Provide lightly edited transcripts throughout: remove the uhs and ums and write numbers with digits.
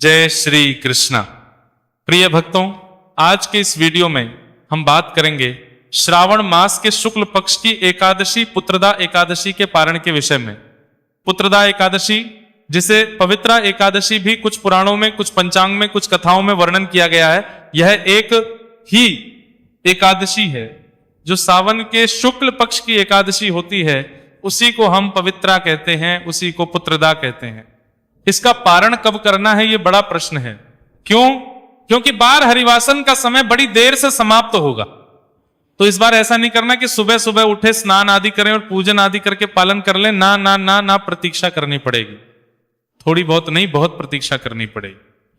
जय श्री कृष्णा। प्रिय भक्तों, आज के इस वीडियो में हम बात करेंगे श्रावण मास के शुक्ल पक्ष की एकादशी पुत्रदा एकादशी के पारण के विषय में। पुत्रदा एकादशी, जिसे पवित्रा एकादशी भी कुछ पुराणों में, कुछ पंचांग में, कुछ कथाओं में वर्णन किया गया है, यह एक ही एकादशी है जो सावन के शुक्ल पक्ष की एकादशी होती है। उसी को हम पवित्रा कहते हैं, उसी को पुत्रदा कहते हैं। इसका पारण कब करना है, यह बड़ा प्रश्न है। क्यों? क्योंकि बार हरिवासन का समय बड़ी देर से समाप्त होगा। तो इस बार ऐसा नहीं करना कि सुबह सुबह उठे, स्नान आदि करें और पूजन आदि करके पालन कर लें। ना ना ना ना, प्रतीक्षा करनी पड़ेगी। थोड़ी बहुत नहीं, बहुत प्रतीक्षा करनी पड़ेगी।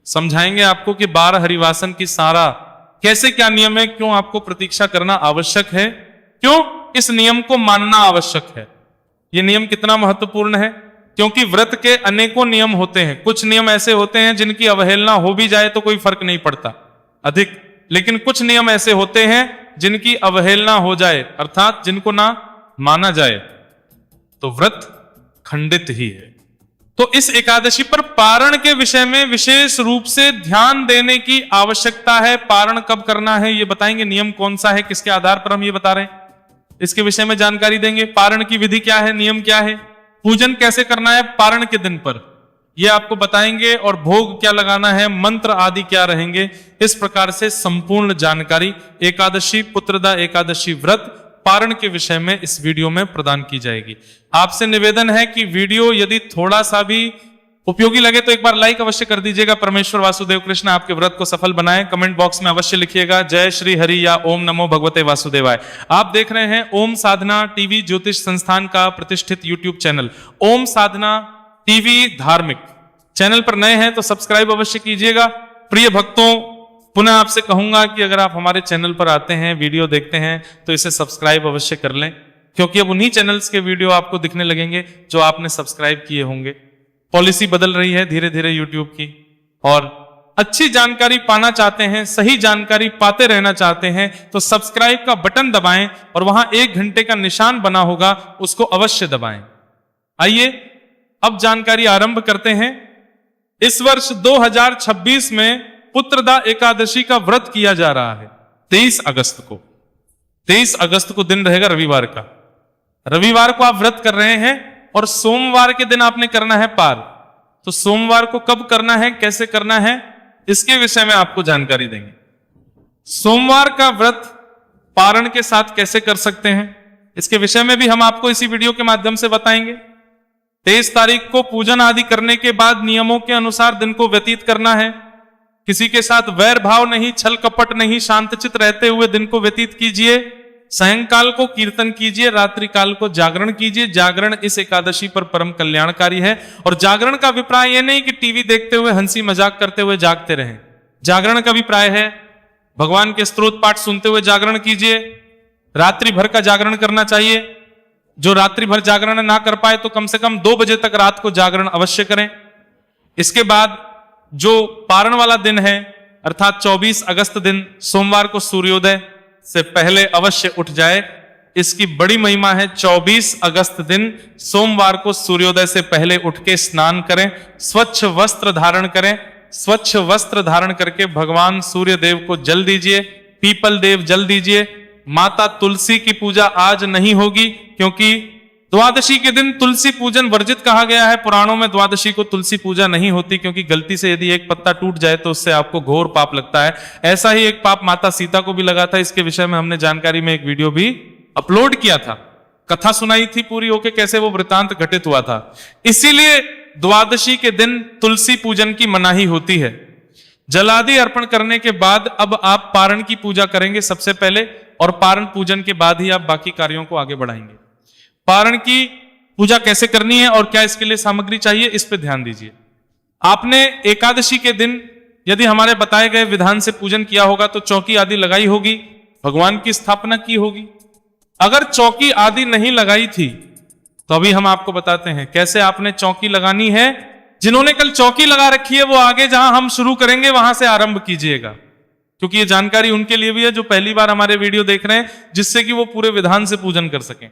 समझाएंगे आपको कि बार हरिवासन की सारा कैसे क्या नियम है, क्यों आपको प्रतीक्षा करना आवश्यक है, क्यों इस नियम को मानना आवश्यक है। यह नियम कितना महत्वपूर्ण है, क्योंकि व्रत के अनेकों नियम होते हैं। कुछ नियम ऐसे होते हैं जिनकी अवहेलना हो भी जाए तो कोई फर्क नहीं पड़ता अधिक, लेकिन कुछ नियम ऐसे होते हैं जिनकी अवहेलना हो जाए, अर्थात जिनको ना माना जाए, तो व्रत खंडित ही है। तो इस एकादशी पर पारण के विषय में विशेष रूप से ध्यान देने की आवश्यकता है। पारण कब करना है ये बताएंगे, नियम कौन सा है, किसके आधार पर हम ये बता रहे हैं, इसके विषय में जानकारी देंगे। पारण की विधि क्या है, नियम क्या है, पूजन कैसे करना है पारण के दिन पर, यह आपको बताएंगे, और भोग क्या लगाना है, मंत्र आदि क्या रहेंगे। इस प्रकार से संपूर्ण जानकारी एकादशी पुत्रदा एकादशी व्रत पारण के विषय में इस वीडियो में प्रदान की जाएगी। आपसे निवेदन है कि वीडियो यदि थोड़ा सा भी उपयोगी लगे तो एक बार लाइक अवश्य कर दीजिएगा। परमेश्वर वासुदेव कृष्ण आपके व्रत को सफल बनाए। कमेंट बॉक्स में अवश्य लिखिएगा जय श्री हरि या ओम नमो भगवते वासुदेवाय। आप देख रहे हैं ओम साधना टीवी ज्योतिष संस्थान का प्रतिष्ठित यूट्यूब चैनल ओम साधना टीवी धार्मिक। चैनल पर नए हैं तो सब्सक्राइब अवश्य कीजिएगा। प्रिय भक्तों, पुनः आपसे कहूंगा कि अगर आप हमारे चैनल पर आते हैं, वीडियो देखते हैं, तो इसे सब्सक्राइब अवश्य कर लें, क्योंकि अब उन्हीं चैनल्स के वीडियो आपको दिखने लगेंगे जो आपने सब्सक्राइब किए होंगे। पॉलिसी बदल रही है धीरे धीरे यूट्यूब की, और अच्छी जानकारी पाना चाहते हैं, सही जानकारी पाते रहना चाहते हैं, तो सब्सक्राइब का बटन दबाएं और वहां 1 घंटे का निशान बना होगा, उसको अवश्य दबाएं। आइए अब जानकारी आरंभ करते हैं। इस वर्ष 2026 में पुत्रदा एकादशी का व्रत किया जा रहा है 23 अगस्त को। 23 अगस्त को दिन रहेगा रविवार का। रविवार को आप व्रत कर रहे हैं और सोमवार के दिन आपने करना है पार। तो सोमवार को कब करना है, कैसे करना है, इसके विषय में आपको जानकारी देंगे। सोमवार का व्रत पारण के साथ कैसे कर सकते हैं, इसके विषय में भी हम आपको इसी वीडियो के माध्यम से बताएंगे। 23 तारीख को पूजन आदि करने के बाद नियमों के अनुसार दिन को व्यतीत करना है। किसी के साथ वैर भाव नहीं, छल कपट नहीं, शांतचित रहते हुए दिन को व्यतीत कीजिए। सायंकाल को कीर्तन कीजिए, रात्रि काल को जागरण कीजिए। जागरण इस एकादशी पर परम कल्याणकारी है। और जागरण का अभिप्राय यह नहीं कि टीवी देखते हुए, हंसी मजाक करते हुए जागते रहें। जागरण का अभिप्राय है भगवान के स्तोत्र पाठ सुनते हुए जागरण कीजिए। रात्रि भर का जागरण करना चाहिए। जो रात्रि भर जागरण ना कर पाए तो कम से कम 2 बजे तक रात को जागरण अवश्य करें। इसके बाद जो पारण वाला दिन है, अर्थात 24 अगस्त दिन सोमवार को सूर्योदय से पहले अवश्य उठ जाए। इसकी बड़ी महिमा है। 24 अगस्त दिन सोमवार को सूर्योदय से पहले उठ के स्नान करें, स्वच्छ वस्त्र धारण करें। स्वच्छ वस्त्र धारण करके भगवान सूर्य देव को जल दीजिए, पीपल देव जल दीजिए। माता तुलसी की पूजा आज नहीं होगी, क्योंकि द्वादशी के दिन तुलसी पूजन वर्जित कहा गया है। पुराणों में द्वादशी को तुलसी पूजा नहीं होती, क्योंकि गलती से यदि एक पत्ता टूट जाए तो उससे आपको घोर पाप लगता है। ऐसा ही एक पाप माता सीता को भी लगा था। इसके विषय में हमने जानकारी में एक वीडियो भी अपलोड किया था, कथा सुनाई थी पूरी होके, कैसे वो वृतांत घटित हुआ था। इसीलिए द्वादशी के दिन तुलसी पूजन की मनाही होती है। जलादि अर्पण करने के बाद अब आप पारण की पूजा करेंगे सबसे पहले, और पारण पूजन के बाद ही आप बाकी कार्यों को आगे बढ़ाएंगे। पारण की पूजा कैसे करनी है और क्या इसके लिए सामग्री चाहिए, इस पे ध्यान दीजिए। आपने एकादशी के दिन यदि हमारे बताए गए विधान से पूजन किया होगा तो चौकी आदि लगाई होगी, भगवान की स्थापना की होगी। अगर चौकी आदि नहीं लगाई थी तो अभी हम आपको बताते हैं कैसे आपने चौकी लगानी है। जिन्होंने कल चौकी लगा रखी है वो आगे जहां हम शुरू करेंगे वहां से आरंभ कीजिएगा, क्योंकि ये जानकारी उनके लिए भी है जो पहली बार हमारे वीडियो देख रहे हैं, जिससे कि वो पूरे विधान से पूजन कर सकें।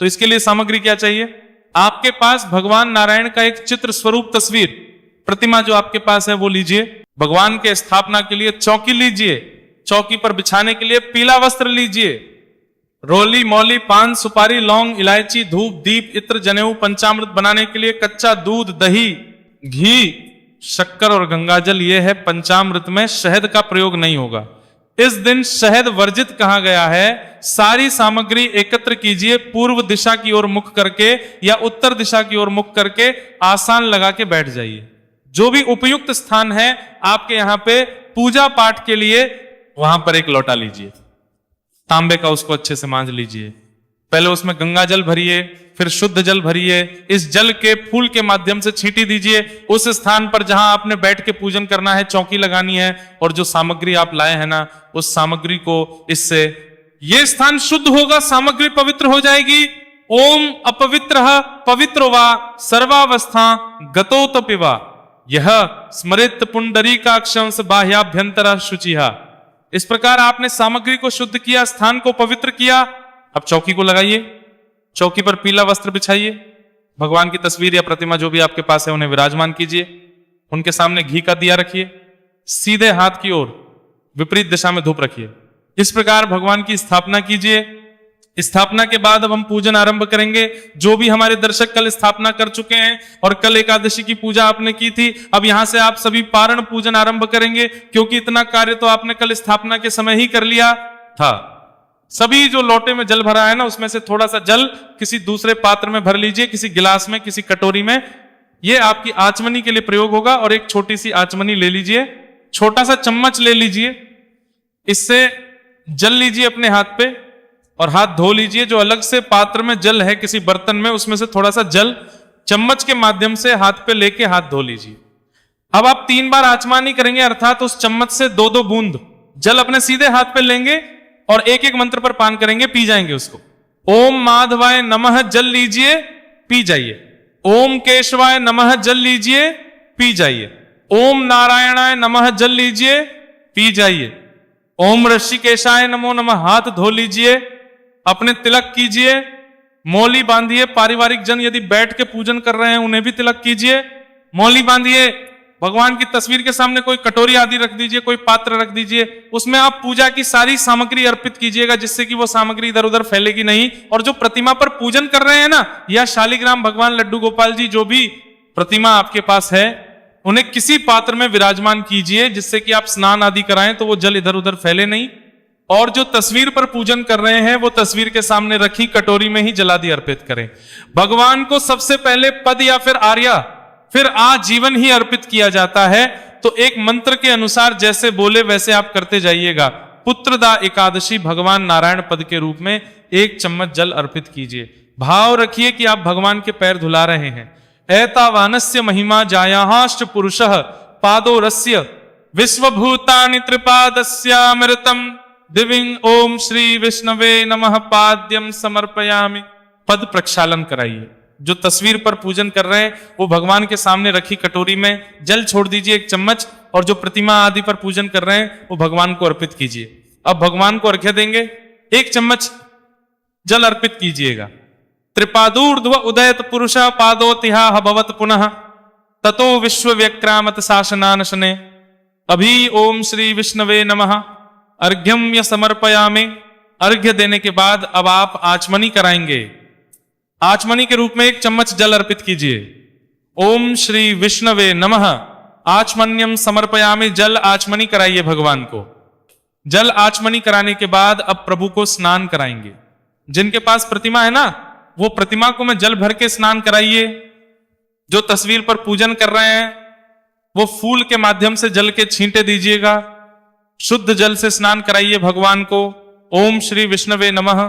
तो इसके लिए सामग्री क्या चाहिए, आपके पास भगवान नारायण का एक चित्र स्वरूप तस्वीर प्रतिमा जो आपके पास है वो लीजिए। भगवान के स्थापना के लिए चौकी लीजिए, चौकी पर बिछाने के लिए पीला वस्त्र लीजिए। रोली, मौली, पान, सुपारी, लौंग, इलायची, धूप, दीप, इत्र, जनेऊ, पंचामृत बनाने के लिए कच्चा दूध, दही, घी, शक्कर और गंगाजल। ये है पंचामृत में शहद का प्रयोग नहीं होगा। इस दिन शहद वर्जित कहा गया है। सारी सामग्री एकत्र कीजिए, पूर्व दिशा की ओर मुख करके या उत्तर दिशा की ओर मुख करके आसन लगा के बैठ जाइए। जो भी उपयुक्त स्थान है आपके यहाँ पे पूजा पाठ के लिए, वहां पर एक लोटा लीजिए, तांबे का, उसको अच्छे से मांज लीजिए। पहले उसमें गंगा जल भरिए, फिर शुद्ध जल भरिए। इस जल के फूल के माध्यम से छींटी दीजिए उस स्थान पर जहां आपने बैठ के पूजन करना है, चौकी लगानी है। और जो सामग्री आप लाए हैं ना, उस सामग्री को इससे ये स्थान शुद्ध होगा, सामग्री पवित्र हो जाएगी। ओम अपवित्र पवित्र वा सर्वावस्था गतोत पिवा यह स्मृत पुंडरीकाक्षंस बाह्याभ्यंतर शुचिहा। इस प्रकार आपने सामग्री को शुद्ध किया, स्थान को पवित्र किया। अब चौकी को लगाइए, चौकी पर पीला वस्त्र बिछाइए, भगवान की तस्वीर या प्रतिमा जो भी आपके पास है उन्हें विराजमान कीजिए। उनके सामने घी का दिया रखिए, सीधे हाथ की ओर विपरीत दिशा में धूप रखिए। इस प्रकार भगवान की स्थापना कीजिए। स्थापना के बाद अब हम पूजन आरंभ करेंगे। जो भी हमारे दर्शक कल स्थापना कर चुके हैं और कल एकादशी की पूजा आपने की थी, अब यहां से आप सभी पारण पूजन आरंभ करेंगे, क्योंकि इतना कार्य तो आपने कल स्थापना के समय ही कर लिया था। सभी जो लोटे में जल भरा है ना, उसमें से थोड़ा सा जल किसी दूसरे पात्र में भर लीजिए, किसी गिलास में, किसी कटोरी में। ये आपकी आचमनी के लिए प्रयोग होगा। और एक छोटी सी आचमनी ले लीजिए, छोटा सा चम्मच ले लीजिए, इससे जल लीजिए अपने हाथ पे और हाथ धो लीजिए। जो अलग से पात्र में जल है किसी बर्तन में, उसमें से थोड़ा सा जल चम्मच के माध्यम से हाथ पे लेके हाथ धो लीजिए। अब आप 3 बार आचमनी करेंगे, अर्थात उस चम्मच से 2-2 बूंद जल अपने सीधे हाथ पे लेंगे और एक-एक मंत्र पर पान करेंगे, पी जाएंगे उसको। ओम माधवाय नमः जल लीजिए, पी जाइए। ओम केशवाय नमः जल लीजिए, पी जाइए। ओम नारायणाय नमः जल लीजिए, पी जाइए। ओम ऋषिकेशाय नमो नमः, हाथ धो लीजिए, अपने तिलक कीजिए, मौली बांधिए। पारिवारिक जन यदि बैठ के पूजन कर रहे हैं उन्हें भी तिलक कीजिए, मौली बांधिए। भगवान की तस्वीर के सामने कोई कटोरी आदि रख दीजिए, कोई पात्र रख दीजिए, उसमें आप पूजा की सारी सामग्री अर्पित कीजिएगा, जिससे कि वो सामग्री इधर उधर फैलेगी नहीं। और जो प्रतिमा पर पूजन कर रहे हैं ना, या शालिग्राम भगवान लड्डू गोपाल जी, जो भी प्रतिमा आपके पास है, उन्हें किसी पात्र में विराजमान कीजिए, जिससे कि आप स्नान आदि कराएं तो वो जल इधर उधर फैले नहीं। और जो तस्वीर पर पूजन कर रहे हैं वो तस्वीर के सामने रखी कटोरी में ही जलादि अर्पित करें। भगवान को सबसे पहले पद या फिर आर्या, फिर आजीवन ही अर्पित किया जाता है। तो एक मंत्र के अनुसार जैसे बोले वैसे आप करते जाइएगा। पुत्रदा एकादशी भगवान नारायण पद के रूप में 1 चम्मच जल अर्पित कीजिए। भाव रखिए कि आप भगवान के पैर धुला रहे हैं। एतावानस्य महिमा जायाहाश्च पुरुषः पादो रस्य विश्वभूतानि त्रिपादस्यामृतम् दिविंग ओम श्री विष्णवे नमः पाद्यम समर्पयामि। पद प्रक्षालन कराइए। जो तस्वीर पर पूजन कर रहे हैं वो भगवान के सामने रखी कटोरी में जल छोड़ दीजिए 1 चम्मच, और जो प्रतिमा आदि पर पूजन कर रहे हैं वो भगवान को अर्पित कीजिए। अब भगवान को अर्घ्य देंगे, 1 चम्मच जल अर्पित कीजिएगा। त्रिपादूर्ध्व उदयत पुरुष पादोतिहा भवत पुनः ततो विश्व व्यक्रामत शासनानशने। अभी ओम श्री विष्णवे नमः अर्घ्यम्य समर्पयामि। अर्घ्य देने के बाद अब आप आचमनी कराएंगे। आचमनी के रूप में 1 चम्मच जल अर्पित कीजिए। ओम श्री विष्णवे नमः आचमन्यम समर्पयामि। जल आचमनी कराइए भगवान को। जल आचमनी कराने के बाद अब प्रभु को स्नान कराएंगे। जिनके पास प्रतिमा है ना, वो प्रतिमा को में जल भर के स्नान कराइए। जो तस्वीर पर पूजन कर रहे हैं वो फूल के माध्यम से जल के छींटे दीजिएगा। शुद्ध जल से स्नान कराइए भगवान को। ओम श्री विष्णवे नमः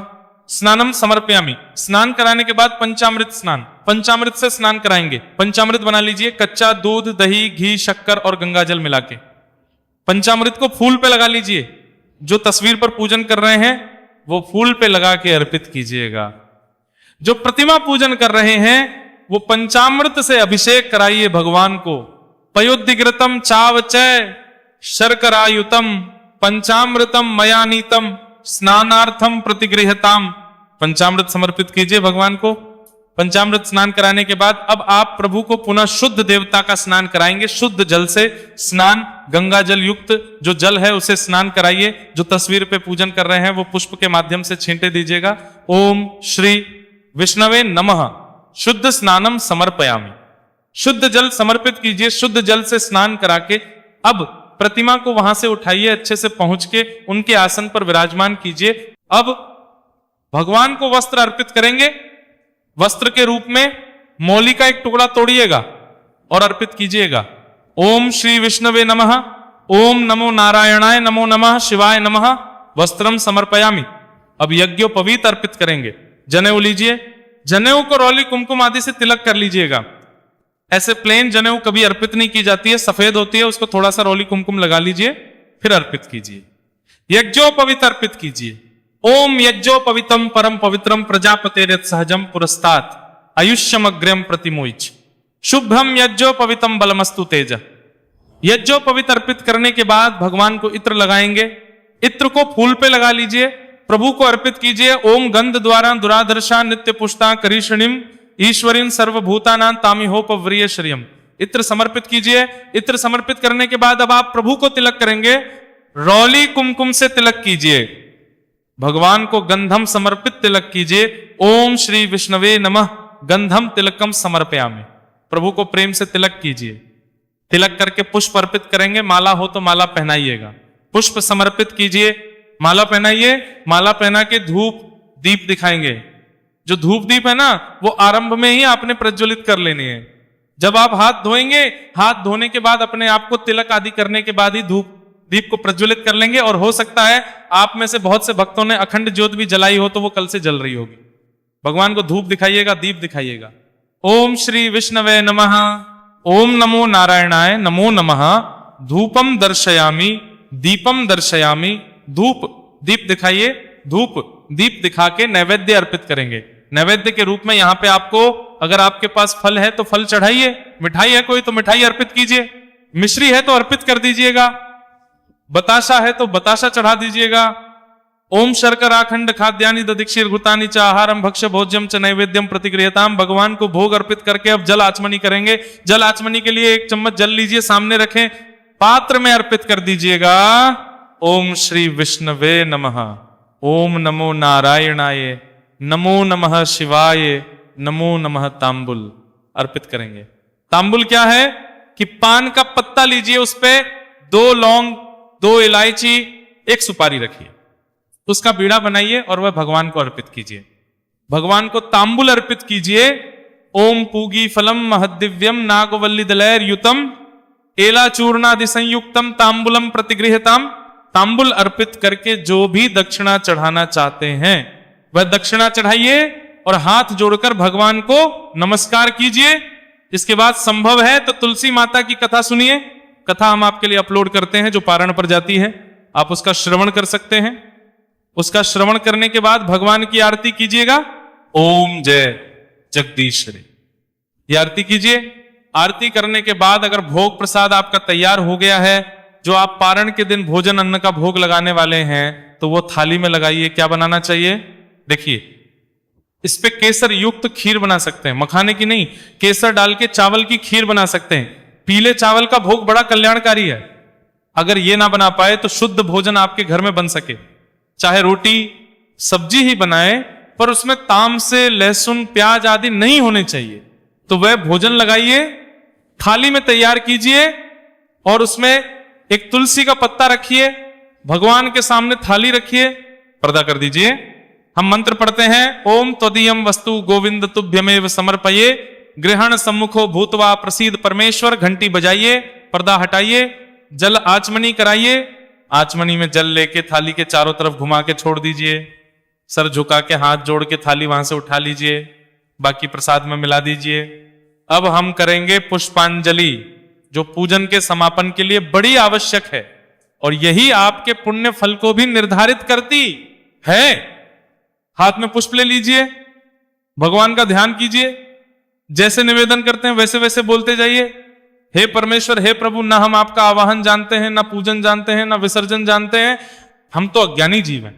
स्नानम समर्पयामि। स्नान कराने के बाद पंचामृत स्नान, पंचामृत से स्नान कराएंगे। पंचामृत बना लीजिए, कच्चा दूध, दही, घी, शक्कर और गंगा जल मिला के। पंचामृत को फूल पे लगा लीजिए। जो तस्वीर पर पूजन कर रहे हैं वो फूल पे लगा के अर्पित कीजिएगा। जो प्रतिमा पूजन कर रहे हैं वो पंचामृत से अभिषेक कराइए भगवान को। पयोधिघृतम चावचय शर्करायुतम पंचामृतम मयानीतम स्नानार्थम प्रतिगृहताम। पंचामृत समर्पित कीजिए भगवान को। पंचामृत स्नान कराने के बाद अब आप प्रभु को पुनः शुद्ध देवता का स्नान कराएंगे। शुद्ध जल से स्नान, गंगा जल युक्त जो जल है उसे स्नान कराइए। जो तस्वीर पे पूजन कर रहे हैं वो पुष्प के माध्यम से छींटे दीजिएगा। ओम श्री विष्णवे नमः शुद्ध स्नानम समर्पयामि। शुद्ध जल समर्पित कीजिए। शुद्ध जल से स्नान करा के अब प्रतिमा को वहां से उठाइए, अच्छे से पहुंच के उनके आसन पर विराजमान कीजिए। अब भगवान को वस्त्र अर्पित करेंगे। वस्त्र के रूप में मौली का एक टुकड़ा तोड़िएगा और अर्पित कीजिएगा। ओम श्री विष्णवे नमः, ओम नमो नारायणाय, नमो नमः शिवाय नमः, वस्त्रम समर्पयामि। अब यज्ञोपवीत अर्पित करेंगे। जनेऊ लीजिए। जनेऊ को रौली कुमकुम आदि से तिलक कर लीजिएगा। ऐसे प्लेन जनेऊ कभी अर्पित नहीं की जाती है, सफेद होती है, उसको थोड़ा सा रौली कुमकुम लगा लीजिए, फिर अर्पित कीजिए। यज्ञोपवीत अर्पित कीजिए। ओम यज्ञोपवीतम परम पवित्रम प्रजापतेर्यत् सहजम पुरस्तात् आयुष्यमग्र्यम प्रतिमोइच शुभम यज्ञोपवीतम बलमस्तु तेज। यज्ञोपवीत अर्पित करने के बाद भगवान को इत्र लगाएंगे। इत्र को फूल पे लगा लीजिए, प्रभु को अर्पित कीजिए। ओम गंध द्वारा दुरादर्शा नित्य पुष्टा करीषणिम ईश्वरीन सर्वभूतानां तामिहोपव्रिय श्रियम। इत्र समर्पित कीजिए। इत्र समर्पित करने के बाद अब आप प्रभु को तिलक करेंगे। रौली कुमकुम से तिलक कीजिए। भगवान को गंधम समर्पित तिलक कीजिए। ओम श्री विष्णवे नमः गंधम तिलकम समर्पयामि। प्रभु को प्रेम से तिलक कीजिए। तिलक करके पुष्प अर्पित करेंगे। माला हो तो माला पहनाइएगा। पुष्प समर्पित कीजिए, माला पहनाइए। माला पहना के धूप दीप दिखाएंगे। जो धूप दीप है ना, वो आरंभ में ही आपने प्रज्वलित कर लेनी है। जब आप हाथ धोएंगे, हाथ धोने के बाद अपने आप को तिलक आदि करने के बाद ही धूप दीप को प्रज्वलित कर लेंगे। और हो सकता है आप में से बहुत से भक्तों ने अखंड ज्योत भी जलाई हो तो वो कल से जल रही होगी। भगवान को धूप दिखाइएगा, दीप दिखाइएगा। ओम श्री विष्णवे नमः, ओम नमो नारायणाय, नमो नमः। धूपम दर्शयामि, दीपम दर्शयामि। धूप दीप दिखाइए। धूप दीप दिखा के नैवेद्य अर्पित करेंगे। नैवेद्य के रूप में यहां पे आपको, अगर आपके पास फल है तो फल चढ़ाइए, मिठाई है कोई तो मिठाई अर्पित कीजिए, मिश्री है तो अर्पित कर दीजिएगा, बताशा है तो बताशा चढ़ा दीजिएगा। ओम शर्कराखंड खाद्यानि ददीक्षिर घृतानि च आहारम भक्ष्य भोज्यम च नैवेद्यम प्रतिगृह्यताम। भगवान को भोग अर्पित करके अब जल आचमनी करेंगे। जल आचमनी के लिए एक चम्मच जल लीजिए, सामने रखें, पात्र में अर्पित कर दीजिएगा। ओम श्री विष्णवे नमः, ओम नमो नारायणाय, नमो नमः शिवाय, नमो नमः। तांबुल अर्पित करेंगे। तांबुल क्या है कि पान का पत्ता लीजिए, उस पे 2 लौंग, 2 इलायची, 1 सुपारी रखिए, उसका बीड़ा बनाइए और वह भगवान को अर्पित कीजिए। भगवान को तांबुल अर्पित कीजिए। ओम पूगी फलम महदिव्यम नागवल्लीदलैर युतम एला चूर्णादि संयुक्तम तांबुलम प्रतिगृह्यताम। तांबुल अर्पित करके जो भी दक्षिणा चढ़ाना चाहते हैं वह दक्षिणा चढ़ाइए और हाथ जोड़कर भगवान को नमस्कार कीजिए। इसके बाद संभव है तो तुलसी माता की कथा सुनिए। कथा हम आपके लिए अपलोड करते हैं जो पारण पर जाती है, आप उसका श्रवण कर सकते हैं। उसका श्रवण करने के बाद भगवान की आरती कीजिएगा। ओम जय जगदीश्वरी, ये आरती कीजिए। आरती करने के बाद अगर भोग प्रसाद आपका तैयार हो गया है, जो आप पारण के दिन भोजन अन्न का भोग लगाने वाले हैं, तो वो थाली में लगाइए। क्या बनाना चाहिए देखिए, इस पे केसर युक्त खीर बना सकते हैं, मखाने की नहीं, केसर डाल के चावल की खीर बना सकते हैं। पीले चावल का भोग बड़ा कल्याणकारी है। अगर ये ना बना पाए तो शुद्ध भोजन आपके घर में बन सके, चाहे रोटी सब्जी ही बनाए, पर उसमें ताम से लहसुन प्याज आदि नहीं होने चाहिए, तो वह भोजन लगाइए, थाली में तैयार कीजिए और उसमें एक तुलसी का पत्ता रखिए, भगवान के सामने थाली रखिए, पर्दा कर दीजिए। हम मंत्र पढ़ते हैं, ओम त्वदीयम वस्तु गोविंद तुभ्यमेव समर्पये ग्रहण सम्मुखो भूतवा प्रसीद परमेश्वर। घंटी बजाइए, पर्दा हटाइए, जल आचमनी कराइए। आचमनी में जल लेके थाली के चारों तरफ घुमा के छोड़ दीजिए। सर झुका के हाथ जोड़ के थाली वहां से उठा लीजिए, बाकी प्रसाद में मिला दीजिए। अब हम करेंगे पुष्पांजलि, जो पूजन के समापन के लिए बड़ी आवश्यक है और यही आपके पुण्य फल को भी निर्धारित करती है। हाथ में पुष्प ले लीजिए, भगवान का ध्यान कीजिए, जैसे निवेदन करते हैं वैसे वैसे बोलते जाइए। हे परमेश्वर, हे प्रभु, ना हम आपका आवाहन जानते हैं, ना पूजन जानते हैं, ना विसर्जन जानते हैं, हम तो अज्ञानी जीव हैं,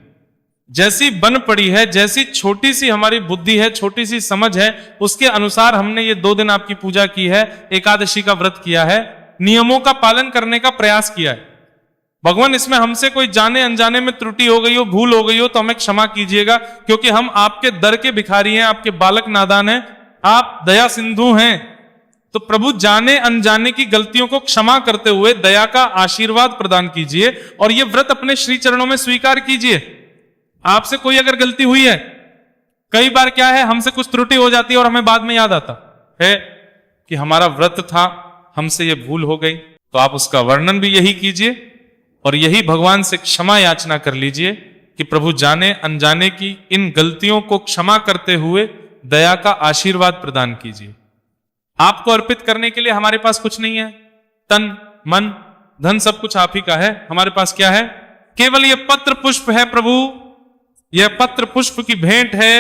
जैसी बन पड़ी है, जैसी छोटी सी हमारी बुद्धि है, छोटी सी समझ है, उसके अनुसार हमने ये 2 दिन आपकी पूजा की है, एकादशी का व्रत किया है, नियमों का पालन करने का प्रयास किया है। भगवान इसमें हमसे कोई जाने अनजाने में त्रुटि हो गई हो, भूल हो गई हो तो हमें क्षमा कीजिएगा, क्योंकि हम आपके दर के भिखारी हैं, आपके बालक नादान हैं, आप दया सिंधु हैं। तो प्रभु जाने अनजाने की गलतियों को क्षमा करते हुए दया का आशीर्वाद प्रदान कीजिए और ये व्रत अपने श्री चरणों में स्वीकार कीजिए। आपसे कोई अगर गलती हुई है, कई बार क्या है, हमसे कुछ त्रुटि हो जाती है और हमें बाद में याद आता है कि हमारा व्रत था, हमसे ये भूल हो गई, तो आप उसका वर्णन भी यही कीजिए और यही भगवान से क्षमा याचना कर लीजिए कि प्रभु जाने अनजाने की इन गलतियों को क्षमा करते हुए दया का आशीर्वाद प्रदान कीजिए। आपको अर्पित करने के लिए हमारे पास कुछ नहीं है, तन मन धन सब कुछ आप ही का है। हमारे पास क्या है? केवल ये पत्र पुष्प है प्रभु, यह पत्र पुष्प की भेंट है,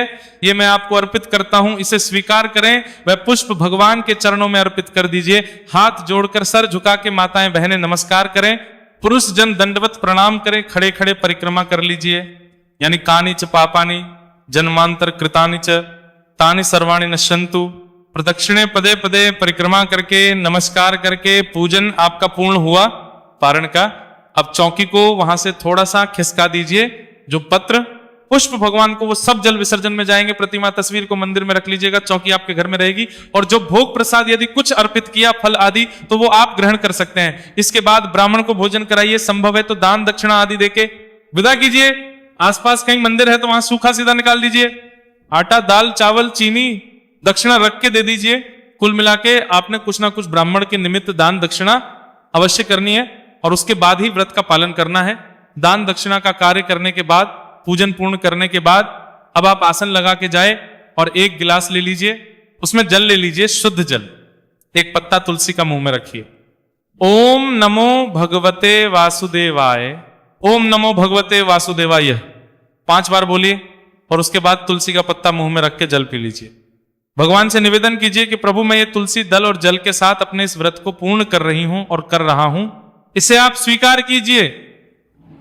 ये मैं आपको अर्पित करता हूं, इसे स्वीकार करें। वह पुष्प भगवान के चरणों में अर्पित कर दीजिए। हाथ जोड़कर सर झुका के माताएं बहनें नमस्कार करें, पुरुष जन दंडवत प्रणाम करें, खड़े खड़े परिक्रमा कर लीजिए। यानी कानी च पापानी जन्मांतर कृतानि च तानि सर्वाणि नश्यन्तु। प्रदक्षिणे पदे पदे परिक्रमा करके नमस्कार करके पूजन आपका पूर्ण हुआ पारण का। अब चौकी को वहां से थोड़ा सा खिसका दीजिए, जो पत्र पुष्प भगवान को वो सब जल विसर्जन में जाएंगे। प्रतिमा तस्वीर को मंदिर में रख लीजिएगा, चौकी आपके घर में रहेगी। और जो भोग प्रसाद यदि कुछ अर्पित किया फल आदि तो वो आप ग्रहण कर सकते हैं। इसके बाद ब्राह्मण को भोजन कराइए, संभव है तो दान दक्षिणा आदि देके विदा कीजिए। आसपास कहीं मंदिर है तो वहां सूखा सीधा निकाल दीजिए, आटा दाल चावल चीनी दक्षिणा रख के दे दीजिए। कुल मिला के आपने कुछ ना कुछ ब्राह्मण के निमित्त दान दक्षिणा अवश्य करनी है और उसके बाद ही व्रत का पालन करना है। दान दक्षिणा का कार्य करने के बाद, पूजन पूर्ण करने के बाद अब आप आसन लगा के जाए और एक गिलास ले लीजिए, उसमें जल ले लीजिए, शुद्ध जल। एक पत्ता तुलसी का मुंह में रखिए। ओम नमो भगवते वासुदेवाय, ओम नमो भगवते वासुदेवाय 5 बार बोलिए और उसके बाद तुलसी का पत्ता मुंह में रख के जल पी लीजिए। भगवान से निवेदन कीजिए कि प्रभु मैं ये तुलसी दल और जल के साथ अपने इस व्रत को पूर्ण कर रही हूं और कर रहा हूं, इसे आप स्वीकार कीजिए,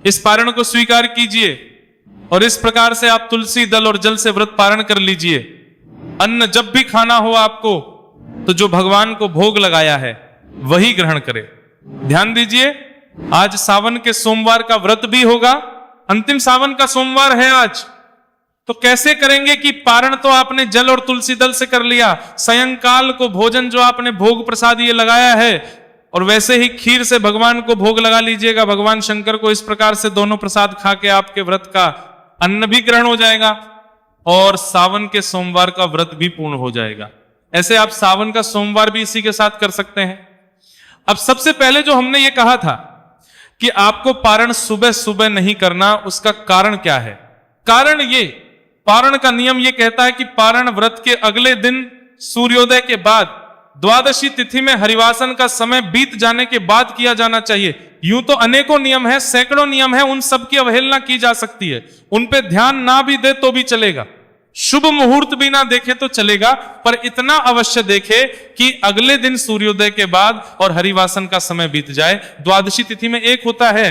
इस पारण को स्वीकार कीजिए और इस प्रकार से आप तुलसी दल और जल से व्रत पारण कर लीजिए। अन्न जब भी खाना हो आपको तो जो भगवान को भोग लगाया है वही ग्रहण करें। ध्यान दीजिए, आज सावन के सोमवार का व्रत भी होगा, अंतिम सावन का सोमवार है आज। तो कैसे करेंगे कि पारण तो आपने जल और तुलसी दल से कर लिया, सायंकाल को भोजन जो आपने भोग प्रसाद ये लगाया है और वैसे ही खीर से भगवान को भोग लगा लीजिएगा। भगवान शंकर को इस प्रकार से दोनों प्रसाद खा के आपके व्रत का अन्न भी ग्रहण हो जाएगा और सावन के सोमवार का व्रत भी पूर्ण हो जाएगा। ऐसे आप सावन का सोमवार भी इसी के साथ कर सकते हैं। अब सबसे पहले जो हमने ये कहा था कि आपको पारण सुबह सुबह नहीं करना, उसका कारण क्या है? कारण ये, पारण का नियम ये कहता है कि पारण व्रत के अगले दिन सूर्योदय के बाद द्वादशी तिथि में हरिवासन का समय बीत जाने के बाद किया जाना चाहिए। यूं तो अनेकों नियम है, सैकड़ों नियम है, उन सब की अवहेलना की जा सकती है, उन पे ध्यान ना भी दे तो भी चलेगा, शुभ मुहूर्त भी ना देखे तो चलेगा, पर इतना अवश्य देखे कि अगले दिन सूर्योदय के बाद और हरिवासन का समय बीत जाए। द्वादशी तिथि में एक होता है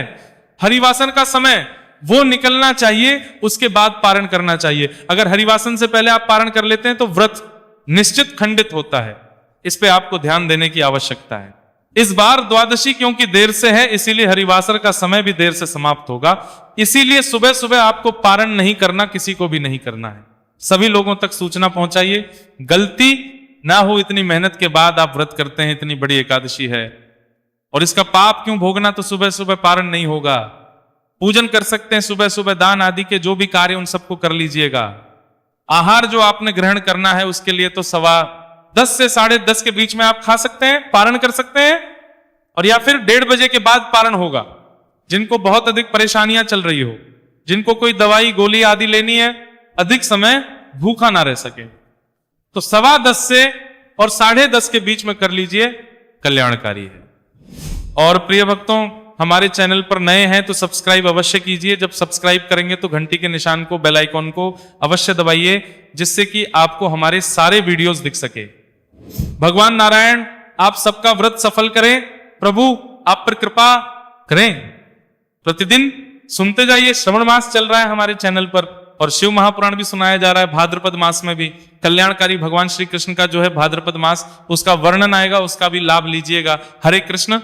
हरिवासन का समय, वो निकलना चाहिए, उसके बाद पारण करना चाहिए। अगर हरिवासन से पहले आप पारण कर लेते हैं तो व्रत निश्चित खंडित होता है। इस पे आपको ध्यान देने की आवश्यकता है। इस बार द्वादशी क्योंकि देर से है, इसीलिए हरिवासर का समय भी देर से समाप्त होगा। इसीलिए सुबह सुबह आपको पारण नहीं करना, किसी को भी नहीं करना है। सभी लोगों तक सूचना पहुंचाइए, गलती ना हो। इतनी मेहनत के बाद आप व्रत करते हैं, इतनी बड़ी एकादशी है और इसका पाप क्यों भोगना? तो सुबह सुबह पारण नहीं होगा। पूजन कर सकते हैं सुबह सुबह, दान आदि के जो भी कार्य उन सबको कर लीजिएगा। आहार जो आपने ग्रहण करना है उसके लिए तो 10 से 10:30 के बीच में आप खा सकते हैं, पारण कर सकते हैं, और या फिर 1:30 बजे के बाद पारण होगा। जिनको बहुत अधिक परेशानियां चल रही हो, जिनको कोई दवाई गोली आदि लेनी है, अधिक समय भूखा ना रह सके, तो 10:15 से और 10:30 के बीच में कर लीजिए, कल्याणकारी है। और प्रिय भक्तों, हमारे चैनल पर नए हैं तो सब्सक्राइब अवश्य कीजिए। जब सब्सक्राइब करेंगे तो घंटी के निशान को, बेल आइकॉन को अवश्य दबाइए, जिससे कि आपको हमारे सारे वीडियोस दिख सके। भगवान नारायण आप सबका व्रत सफल करें, प्रभु आप पर कृपा करें। प्रतिदिन सुनते जाइए। श्रवण मास चल रहा है हमारे चैनल पर और शिव महापुराण भी सुनाया जा रहा है। भाद्रपद मास में भी कल्याणकारी भगवान श्री कृष्ण का जो है भाद्रपद मास, उसका वर्णन आएगा, उसका भी लाभ लीजिएगा। हरे कृष्ण।